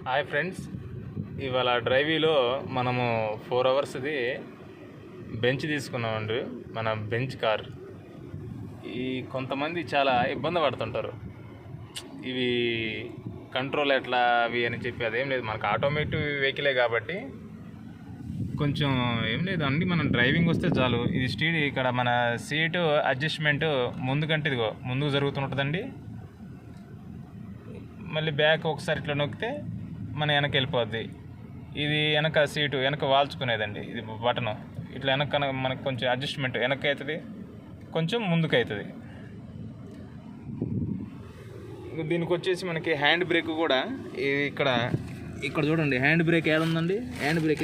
Hi friends, ఇవాళ డ్రైవీలో మనము 4 అవర్స్ది bench తీసుకున్నామండి. మన బెంచ్ కార్. కొంతమంది చాలా ఇబ్బంది పడుతుంటారు. ఇవి కంట్రోల్ ఎట్లా అవి అని చెప్పి అదేం లేదు, మనకు ఆటోమేటివ్ వెహికలే కాబట్టి కొంచెం ఏం లేదు అండి. మనం డ్రైవింగ్ వస్తే చాలు. ఇది స్టీడ్ ఇక్కడ మన సీటు అడ్జస్ట్మెంట్ ముందుకంటే ఇదిగో ముందుకు జరుగుతుంటుందండి. మళ్ళీ బ్యాక్ ఒకసారి ఇట్లా నొక్కితే మన వెనక వెళ్ళిపోద్ది. ఇది వెనక సీటు వెనక వాల్చుకునేదండి. ఇది బటను ఇట్లా వెనక మనకు కొంచెం అడ్జస్ట్మెంట్ వెనక్కి అవుతుంది, కొంచెం ముందుకు అవుతుంది. దీనికి వచ్చేసి మనకి హ్యాండ్ బ్రేక్ కూడా ఇక్కడ ఇక్కడ చూడండి. హ్యాండ్ బ్రేక్ ఏడుందండి? హ్యాండ్ బ్రేక్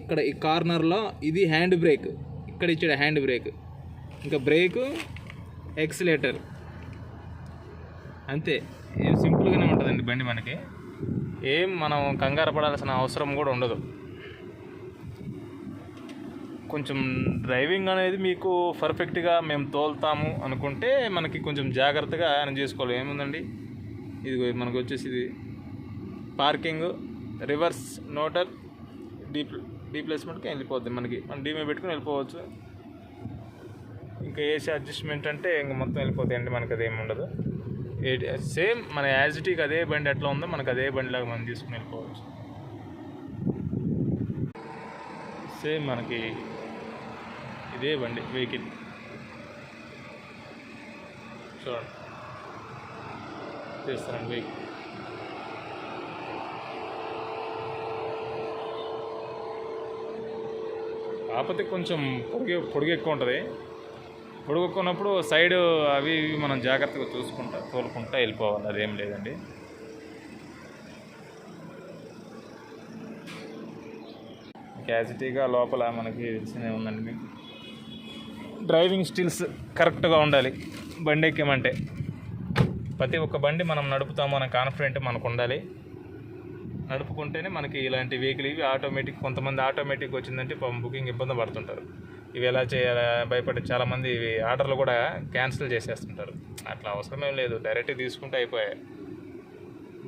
ఇక్కడ ఈ కార్నర్లో ఇది హ్యాండ్ బ్రేక్. ఇక్కడ ఇచ్చాడు హ్యాండ్ బ్రేక్. ఇంకా బ్రేకు, ఎక్సిలేటర్, అంతే. ఏం సింపుల్గానే ఉంటుందండి బండి. మనకి ఏం మనం కంగారు పడాల్సిన అవసరం కూడా ఉండదు. కొంచెం డ్రైవింగ్ అనేది మీకు పర్ఫెక్ట్గా మేము తోలుతాము అనుకుంటే మనకి కొంచెం జాగ్రత్తగా ఆయన చేసుకోవాలి. ఏముందండి, ఇది మనకు వచ్చేసి ఇది పార్కింగ్, రివర్స్, నోటర్, డీప్లేస్మెంట్కి వెళ్ళిపోద్ది. మనకి మనం డీమే పెట్టుకుని వెళ్ళిపోవచ్చు. ఇంకా ఏసీ అడ్జస్ట్మెంట్ అంటే ఇంకా మొత్తం వెళ్ళిపోతాయండి. మనకి అదేమి ఉండదు. సేమ్ మన యాజిటీకి అదే బండి ఎట్లా ఉందో మనకు అదే బండిలాగా మనం తీసుకుని వెళ్ళిపోవచ్చు. సేమ్ మనకి ఇదే బండి వెహికల్ చూడండి చేస్తానండి. వెహికల్ కాకపోతే కొంచెం పొడుగు ఎక్కువ ఉంటుంది. పొడుగుకున్నప్పుడు సైడ్ అవి ఇవి మనం జాగ్రత్తగా తోలుకుంటా వెళ్ళిపోవాలి. అదేం లేదండి. క్యాజిటీగా లోపల మనకి తెలిసినే ఉందండి. మీకు డ్రైవింగ్ స్కిల్స్ కరెక్ట్గా ఉండాలి బండి ఎక్కేమంటే. ప్రతి ఒక్క బండి మనం నడుపుతాము అనే కాన్ఫిడెంట్ మనకు ఉండాలి. నడుపుకుంటేనే మనకి ఇలాంటి వెహికల్ ఇవి ఆటోమేటిక్. కొంతమంది ఆటోమేటిక్ వచ్చిందంటే బుకింగ్ ఇబ్బంది పడుతుంటారు. ఇవి ఎలా చేయాలా భయపడి చాలామంది ఇవి ఆర్డర్లు కూడా క్యాన్సిల్ చేసేస్తుంటారు. అట్లా అవసరమే లేదు. డైరెక్ట్గా తీసుకుంటే అయిపోయాయి.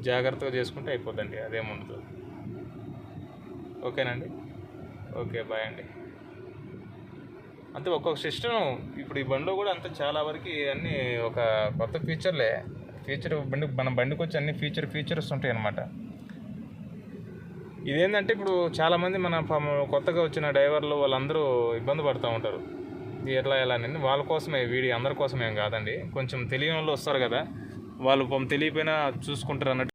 జాగ్రత్తగా చేసుకుంటే అయిపోద్దండి. అదేముండదు. ఓకేనండి. ఓకే, బాయ్ అండి. అంతే. ఒక్కొక్క సిస్టమ్ ఇప్పుడు ఈ బండిలో కూడా అంతే చాలా వరకు అన్నీ ఒక కొత్త ఫీచర్లే. మన బండికి వచ్చి అన్ని ఫీచర్స్ ఉంటాయి అన్నమాట. ఇదేంటంటే ఇప్పుడు చాలామంది మన కొత్తగా వచ్చిన డ్రైవర్లు వాళ్ళందరూ ఇబ్బంది పడుతూ ఉంటారు. ఎట్లా అని వాళ్ళ కోసమే వీడియో, అందరి కోసమేం కాదండి. కొంచెం తెలియని వాళ్ళు వస్తారు కదా, వాళ్ళు తెలియపోయినా చూసుకుంటారు అన్నట్టు.